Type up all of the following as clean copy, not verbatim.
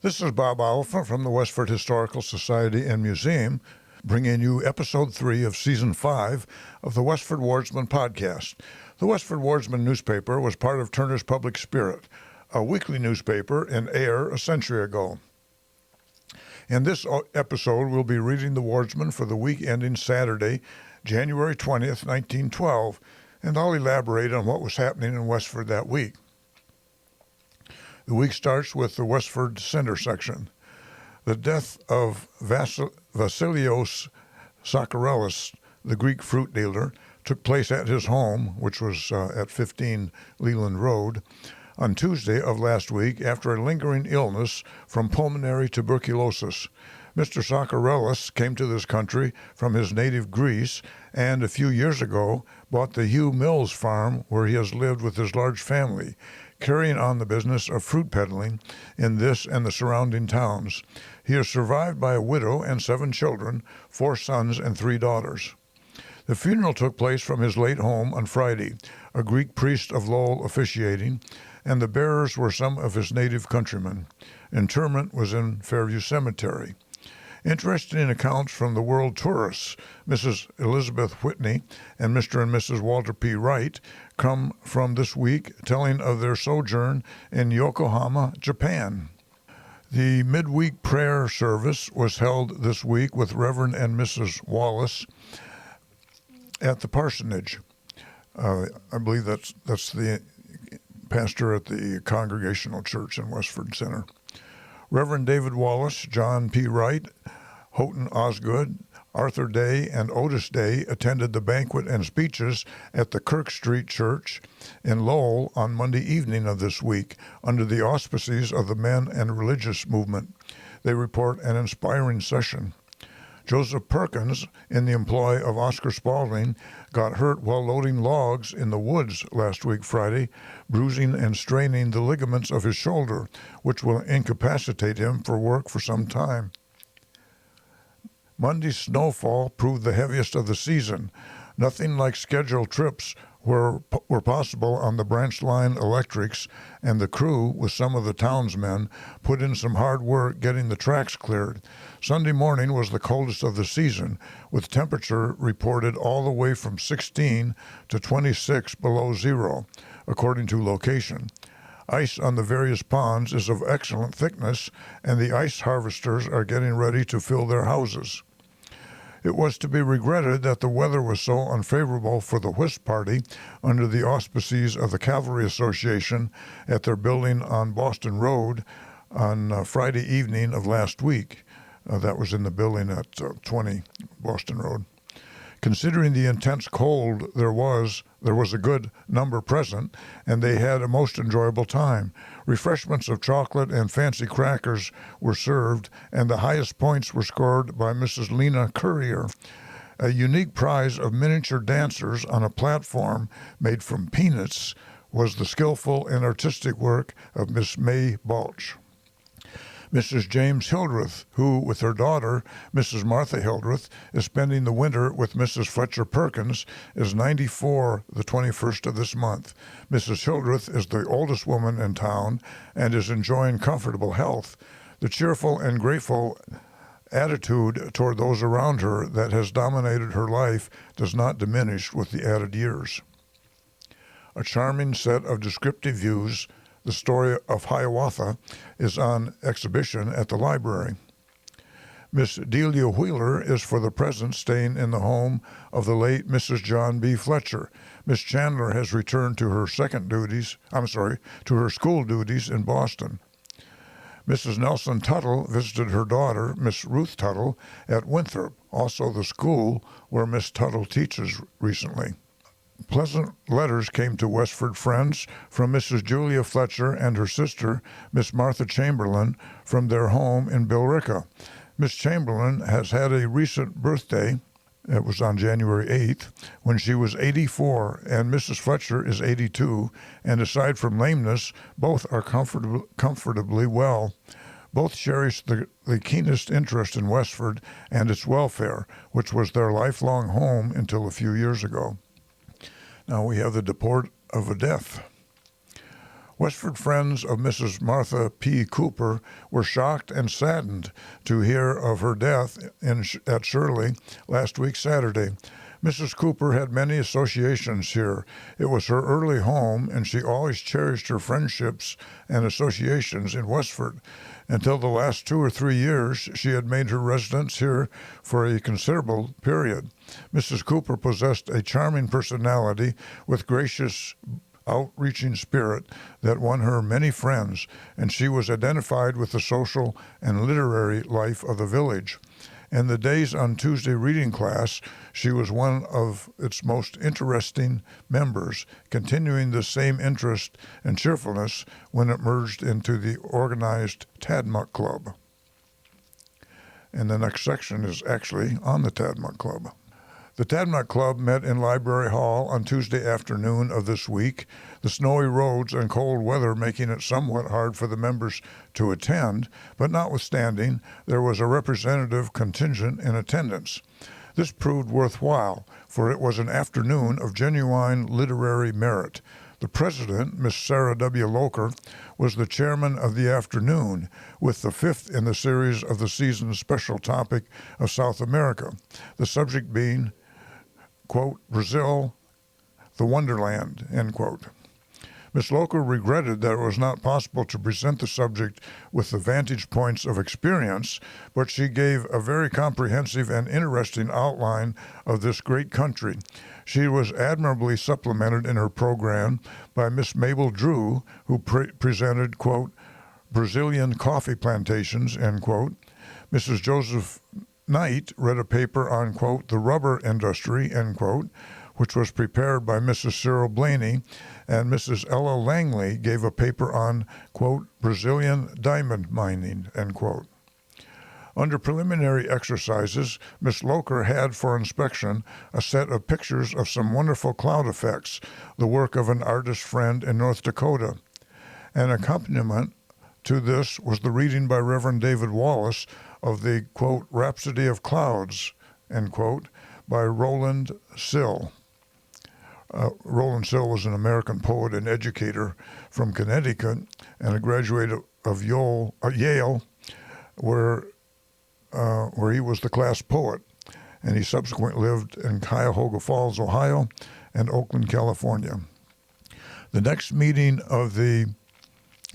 This is Bob Oliphant from the Westford Historical Society and Museum, bringing you Episode 3 of Season 5 of the Westford Wardsman podcast. The Westford Wardsman newspaper was part of Turner's Public Spirit, a weekly newspaper in Ayer a century ago. In this episode, we'll be reading the Wardsman for the week ending Saturday, January 20th, 1912, and I'll elaborate on what was happening in Westford that week. The week starts with the Westford Center section. The death of Vasilios Sakarellis, the Greek fruit dealer, took place at his home, which was at 15 Leland Road, on Tuesday of last week after a lingering illness from pulmonary tuberculosis. Mr. Sakarellis came to this country from his native Greece and a few years ago bought the Hugh Mills farm where he has lived with his large family, carrying on the business of fruit peddling in this and the surrounding towns. He is survived by a widow and 7 children, 4 sons and 3 daughters. The funeral took place from his late home on Friday, a Greek priest of Lowell officiating, and the bearers were some of his native countrymen. Interment was in Fairview Cemetery. Interesting accounts from the world tourists, Mrs. Elizabeth Whitney and Mr. and Mrs. Walter P. Wright, come from this week telling of their sojourn in Yokohama, Japan. The midweek prayer service was held this week with Reverend and Mrs. Wallace at the parsonage. I believe that's the pastor at the Congregational Church in Westford Center. Reverend David Wallace, John P. Wright, Houghton Osgood, Arthur Day, and Otis Day attended the banquet and speeches at the Kirk Street Church in Lowell on Monday evening of this week under the auspices of the Men and Religious Movement. They report an inspiring session. Joseph Perkins, in the employ of Oscar Spaulding, got hurt while loading logs in the woods last week Friday, bruising and straining the ligaments of his shoulder, which will incapacitate him for work for some time. Monday's snowfall proved the heaviest of the season. Nothing like scheduled trips were possible on the branch line electrics, and the crew, with some of the townsmen, put in some hard work getting the tracks cleared. Sunday morning was the coldest of the season, with temperature reported all the way from 16 to 26 below zero, according to location. Ice on the various ponds is of excellent thickness, and the ice harvesters are getting ready to fill their houses. It was to be regretted that the weather was so unfavorable for the whist party under the auspices of the Cavalry Association at their building on Boston Road on Friday evening of last week. That was in the building at 20 Boston Road. Considering the intense cold there was a good number present, and they had a most enjoyable time. Refreshments of chocolate and fancy crackers were served, and the highest points were scored by Mrs. Lena Currier. A unique prize of miniature dancers on a platform made from peanuts was the skillful and artistic work of Miss May Balch. Mrs. James Hildreth, who, with her daughter, Mrs. Martha Hildreth, is spending the winter with Mrs. Fletcher Perkins, is 94 the 21st of this month. Mrs. Hildreth is the oldest woman in town and is enjoying comfortable health. The cheerful and grateful attitude toward those around her that has dominated her life does not diminish with the added years. A charming set of descriptive views, the story of Hiawatha, is on exhibition at the library. Miss Delia Wheeler is for the present staying in the home of the late Mrs. John B. Fletcher. Miss Chandler has returned to her to her school duties in Boston. Mrs. Nelson Tuttle visited her daughter, Miss Ruth Tuttle, at Winthrop, also the school where Miss Tuttle teaches recently. Pleasant letters came to Westford friends from Mrs. Julia Fletcher and her sister, Miss Martha Chamberlain, from their home in Billerica. Miss Chamberlain has had a recent birthday. It was on January 8th, when she was 84, and Mrs. Fletcher is 82, and aside from lameness, both are comfortably well. Both cherish the keenest interest in Westford and its welfare, which was their lifelong home until a few years ago. Now we have the deport of a death. Westford friends of Mrs. Martha P. Cooper were shocked and saddened to hear of her death at Shirley last week Saturday. Mrs. Cooper had many associations here. It was her early home, and she always cherished her friendships and associations in Westford. Until the last 2 or 3 years, she had made her residence here for a considerable period. Mrs. Cooper possessed a charming personality with gracious, outreaching spirit that won her many friends, and she was identified with the social and literary life of the village. In the Days on Tuesday reading class, she was one of its most interesting members, continuing the same interest and cheerfulness when it merged into the organized Tadmuck Club. And the next section is actually on the Tadmuck Club. The Tadmuck Club met in Library Hall on Tuesday afternoon of this week, the snowy roads and cold weather making it somewhat hard for the members to attend, but notwithstanding, there was a representative contingent in attendance. This proved worthwhile, for it was an afternoon of genuine literary merit. The president, Miss Sarah W. Loker, was the chairman of the afternoon, with the fifth in the series of the season's special topic of South America, the subject being, quote, Brazil, the Wonderland, end quote. Miss Loker regretted that it was not possible to present the subject with the vantage points of experience, but she gave a very comprehensive and interesting outline of this great country. She was admirably supplemented in her program by Miss Mabel Drew, who presented, quote, Brazilian coffee plantations, end quote. Mrs. Joseph Knight read a paper on, quote, the rubber industry, end quote, which was prepared by Mrs. Cyril Blaney, and Mrs. Ella Langley gave a paper on, quote, Brazilian diamond mining, end quote. Under preliminary exercises, Miss Loker had for inspection a set of pictures of some wonderful cloud effects, the work of an artist friend in North Dakota. An accompaniment to this was the reading by Reverend David Wallace of the, quote, Rhapsody of Clouds, end quote, by Roland Sill. Roland Sill was an American poet and educator from Connecticut and a graduate of Yale, where he was the class poet, and he subsequently lived in Cuyahoga Falls, Ohio, and Oakland, California. The next meeting of the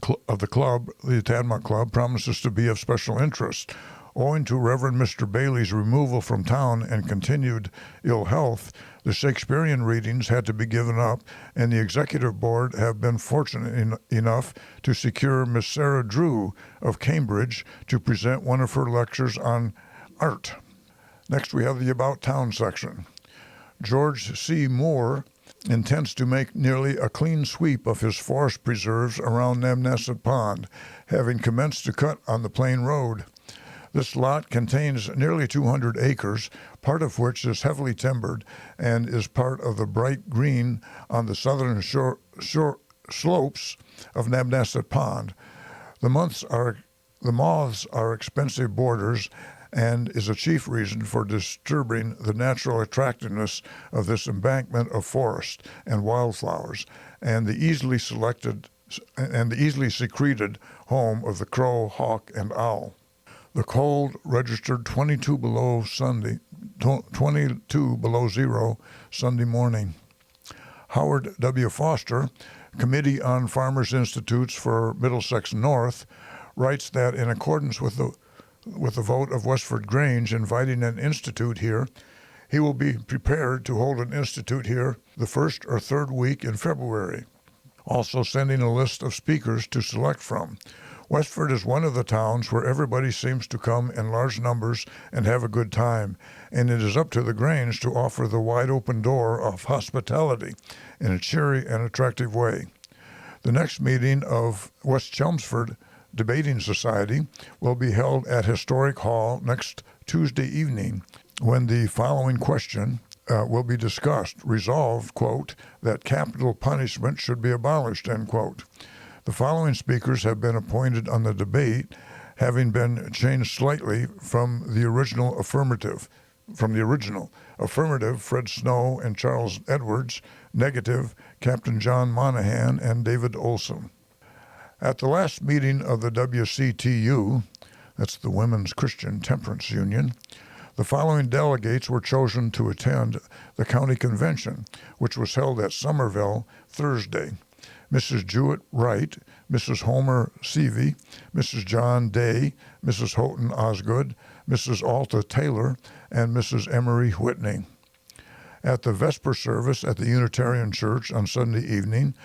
club, the Tadmuck Club, promises to be of special interest. Owing to Reverend Mr. Bailey's removal from town and continued ill health, the Shakespearean readings had to be given up, and the executive board have been fortunate enough to secure Miss Sarah Drew of Cambridge to present one of her lectures on art. Next, we have the About Town section. George C. Moore intends to make nearly a clean sweep of his forest preserves around Namnasset Pond, having commenced to cut on the Plain Road. This lot contains nearly 200 acres, part of which is heavily timbered and is part of the bright green on the southern shore slopes of Namnasset Pond. The moths are expensive boarders and is a chief reason for disturbing the natural attractiveness of this embankment of forest and wildflowers, and the easily secreted home of the crow, hawk, and owl. The cold registered 22 below zero Sunday morning. Howard W. Foster, Committee on Farmers Institutes for Middlesex North, writes that in accordance with the vote of Westford Grange inviting an institute here, he will be prepared to hold an institute here the first or third week in February, also sending a list of speakers to select from. Westford is one of the towns where everybody seems to come in large numbers and have a good time, and it is up to the Grange to offer the wide-open door of hospitality in a cheery and attractive way. The next meeting of West Chelmsford Debating Society will be held at Historic Hall next Tuesday evening, when the following question will be discussed. Resolved, quote, that capital punishment should be abolished, end quote. The following speakers have been appointed on the debate, having been changed slightly from the original affirmative. Affirmative, Fred Snow and Charles Edwards. Negative, Captain John Monahan and David Olson. At the last meeting of the WCTU, that's the Women's Christian Temperance Union, the following delegates were chosen to attend the county convention, which was held at Somerville Thursday. Mrs. Jewett Wright, Mrs. Homer Seavey, Mrs. John Day, Mrs. Houghton Osgood, Mrs. Alta Taylor, and Mrs. Emery Whitney. At the Vesper service at the Unitarian Church on Sunday evening,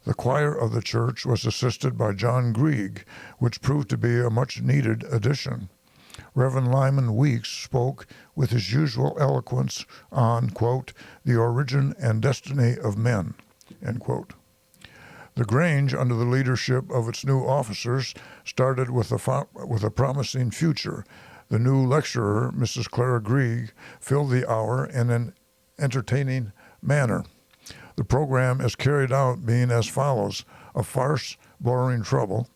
the choir of the church was assisted by John Grieg, which proved to be a much-needed addition. Reverend Lyman Weeks spoke with his usual eloquence on, quote, the origin and destiny of men, end quote. The Grange, under the leadership of its new officers, started with a promising future. The new lecturer, Mrs. Clara Grieg, filled the hour in an entertaining manner. The program is carried out being as follows: a farce, Boring Trouble,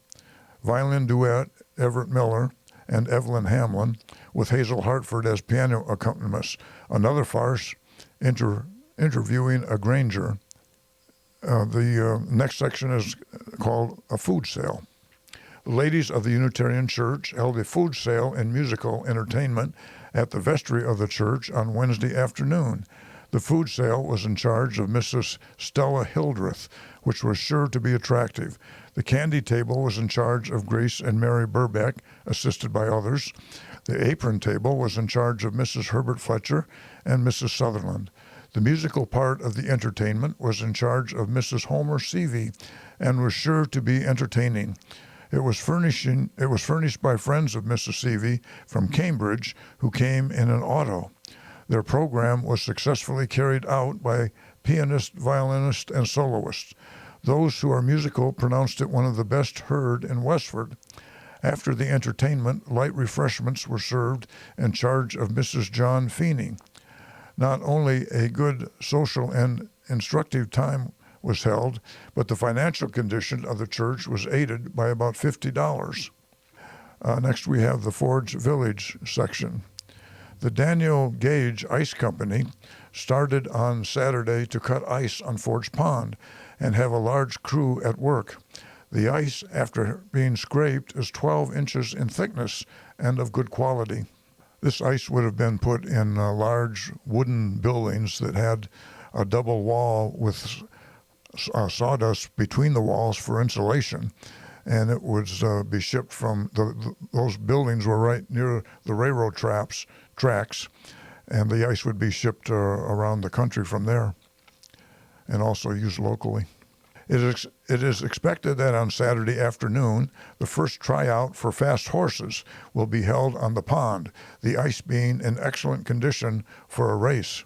violin duet, Everett Miller and Evelyn Hamlin, with Hazel Hartford as piano accompanist. Another farce, interviewing a Granger. The next section is called a food sale. The ladies of the Unitarian Church held a food sale and musical entertainment at the vestry of the church on Wednesday afternoon. The food sale was in charge of Mrs. Stella Hildreth, which was sure to be attractive. The candy table was in charge of Grace and Mary Burbeck, assisted by others. The apron table was in charge of Mrs. Herbert Fletcher and Mrs. Sutherland. The musical part of the entertainment was in charge of Mrs. Homer Seavey and was sure to be entertaining. It was furnished by friends of Mrs. Seavey from Cambridge who came in an auto. Their program was successfully carried out by pianist, violinist, and soloists. Those who are musical pronounced it one of the best heard in Westford. After the entertainment, light refreshments were served in charge of Mrs. John Feeney. Not only a good social and instructive time was held, but the financial condition of the church was aided by about $50. Next, we have the Forge Village section. The Daniel Gage Ice Company started on Saturday to cut ice on Forge Pond and have a large crew at work. The ice, after being scraped, is 12 inches in thickness and of good quality. This ice would have been put in large wooden buildings that had a double wall with sawdust between the walls for insulation, and it would be shipped from those buildings were right near the railroad tracks, and the ice would be shipped around the country from there and also used locally. It is expected that on Saturday afternoon, the first tryout for fast horses will be held on the pond, the ice being in excellent condition for a race.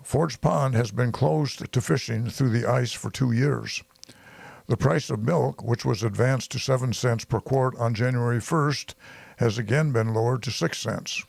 Forge Pond has been closed to fishing through the ice for 2 years. The price of milk, which was advanced to 7 cents per quart on January 1st, has again been lowered to 6 cents.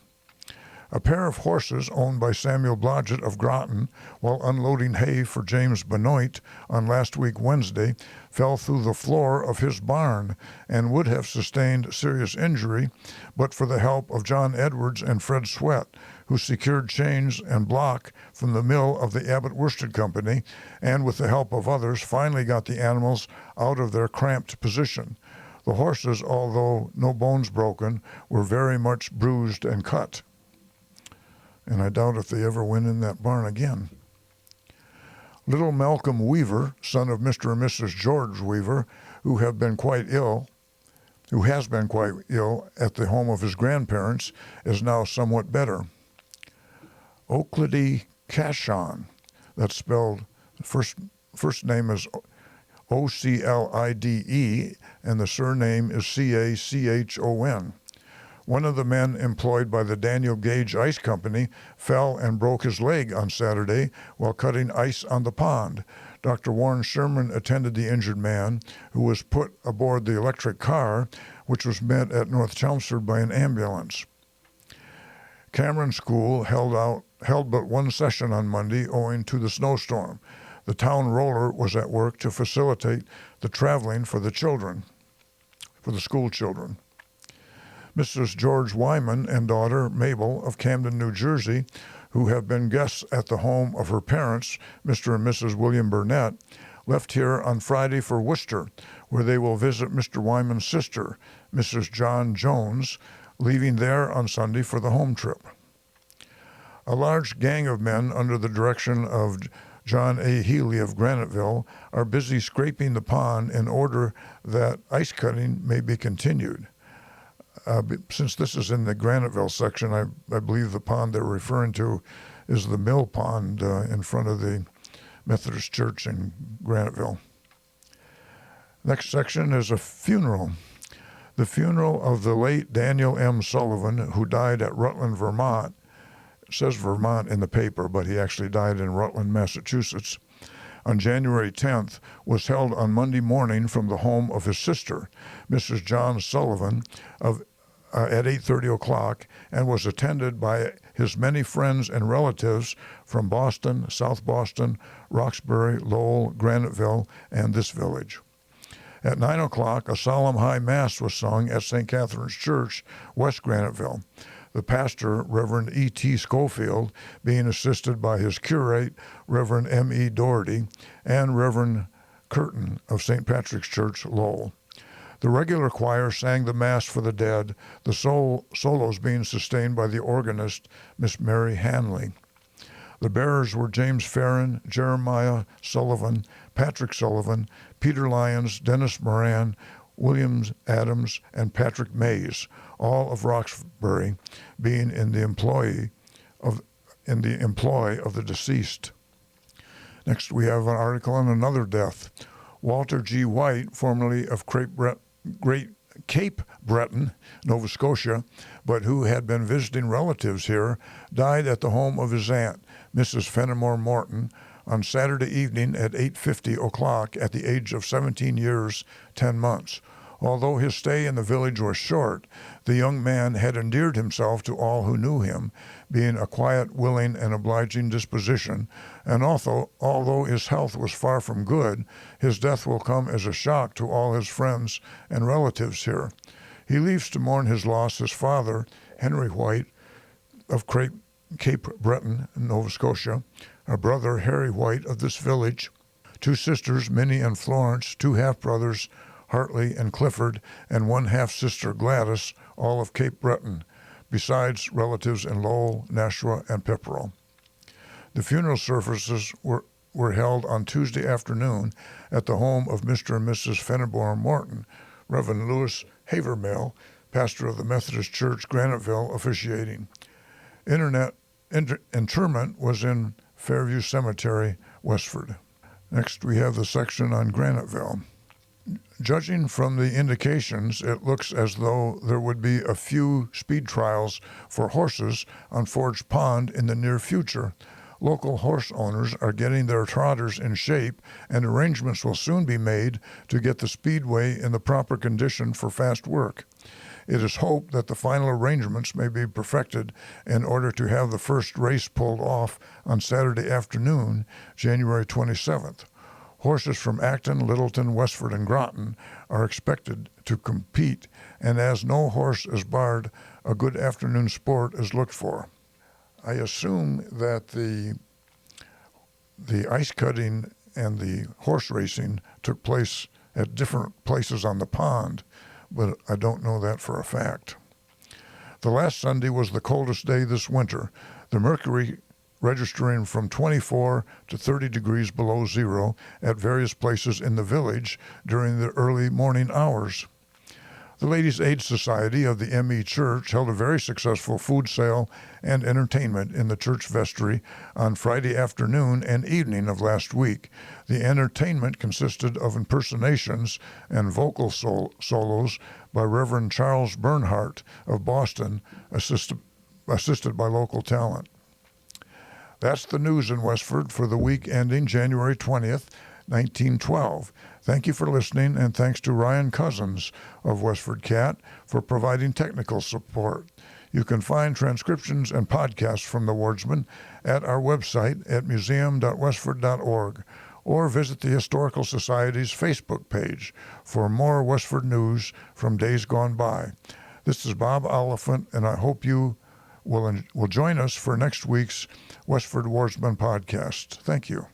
A pair of horses owned by Samuel Blodgett of Groton while unloading hay for James Benoit on last week Wednesday fell through the floor of his barn and would have sustained serious injury but for the help of John Edwards and Fred Sweat, who secured chains and block from the mill of the Abbott Worsted Company and with the help of others finally got the animals out of their cramped position. The horses, although no bones broken, were very much bruised and cut. And I doubt if they ever went in that barn again. Little Malcolm Weaver, son of Mr. and Mrs. George Weaver, who has been quite ill at the home of his grandparents, is now somewhat better. Oclide Cashon, that's spelled, first name is Oclide, and the surname is Cachon. One of the men employed by the Daniel Gage Ice Company fell and broke his leg on Saturday while cutting ice on the pond. Dr. Warren Sherman attended the injured man, who was put aboard the electric car, which was met at North Chelmsford by an ambulance. Cameron School held but one session on Monday owing to the snowstorm. The town roller was at work to facilitate the traveling for the school children. Mrs. George Wyman and daughter Mabel of Camden, New Jersey, who have been guests at the home of her parents, Mr. and Mrs. William Burnett, left here on Friday for Worcester, where they will visit Mr. Wyman's sister, Mrs. John Jones, leaving there on Sunday for the home trip. A large gang of men under the direction of John A. Healy of Graniteville are busy scraping the pond in order that ice cutting may be continued. Since this is in the Graniteville section, I believe the pond they're referring to is the mill pond in front of the Methodist Church in Graniteville. Next section is a funeral. The funeral of the late Daniel M. Sullivan, who died at Rutland, Vermont. It says Vermont in the paper, but he actually died in Rutland, Massachusetts, on January 10th, was held on Monday morning from the home of his sister, Mrs. John Sullivan, at 8:30 o'clock, and was attended by his many friends and relatives from Boston, South Boston, Roxbury, Lowell, Graniteville, and this village. At 9 o'clock, a solemn high mass was sung at St. Catherine's Church, West Graniteville. The pastor, Reverend E.T. Schofield, being assisted by his curate, Reverend M.E. Doherty, and Reverend Curtin of St. Patrick's Church, Lowell. The regular choir sang the Mass for the dead, the solos being sustained by the organist, Miss Mary Hanley. The bearers were James Farron, Jeremiah Sullivan, Patrick Sullivan, Peter Lyons, Dennis Moran, Williams Adams, and Patrick Mays, all of Roxbury, being in the employ of the deceased. Next, we have an article on another death. Walter G. White, formerly of Cape Breton, Nova Scotia, but who had been visiting relatives here, died at the home of his aunt, Mrs. Fenimore Morton, on Saturday evening at 8:50 o'clock at the age of 17 years, 10 months. Although his stay in the village was short, the young man had endeared himself to all who knew him, being a quiet, willing, and obliging disposition, and although his health was far from good, his death will come as a shock to all his friends and relatives here. He leaves to mourn his loss his father, Henry White, of Cape Breton, Nova Scotia, a brother, Harry White, of this village, two sisters, Minnie and Florence, two half-brothers, Hartley and Clifford, and one half-sister, Gladys, all of Cape Breton, besides relatives in Lowell, Nashua, and Pepperell. The funeral services were held on Tuesday afternoon at the home of Mr. and Mrs. Fenimore Morton, Reverend Louis Havermill, pastor of the Methodist Church, Graniteville, officiating. Interment was in Fairview Cemetery, Westford. Next, we have the section on Graniteville. Judging from the indications, it looks as though there would be a few speed trials for horses on Forge Pond in the near future. Local horse owners are getting their trotters in shape, and arrangements will soon be made to get the speedway in the proper condition for fast work. It is hoped that the final arrangements may be perfected in order to have the first race pulled off on Saturday afternoon, January 27th. Horses from Acton, Littleton, Westford, and Groton are expected to compete, and as no horse is barred, a good afternoon sport is looked for. I assume that the ice cutting and the horse racing took place at different places on the pond, but I don't know that for a fact. The last Sunday was the coldest day this winter, the mercury registering from 24 to 30 degrees below zero at various places in the village during the early morning hours. The Ladies' Aid Society of the M.E. Church held a very successful food sale and entertainment in the church vestry on Friday afternoon and evening of last week. The entertainment consisted of impersonations and vocal solos by Reverend Charles Bernhardt of Boston, assisted by local talent. That's the news in Westford for the week ending January 20th, 1912. Thank you for listening, and thanks to Ryan Cousins of WestfordCAT for providing technical support. You can find transcriptions and podcasts from the Wardsman at our website at museum.westford.org, or visit the Historical Society's Facebook page for more Westford news from days gone by. This is Bob Oliphant, and I hope you will join us for next week's Westford Wardsman podcast. Thank you.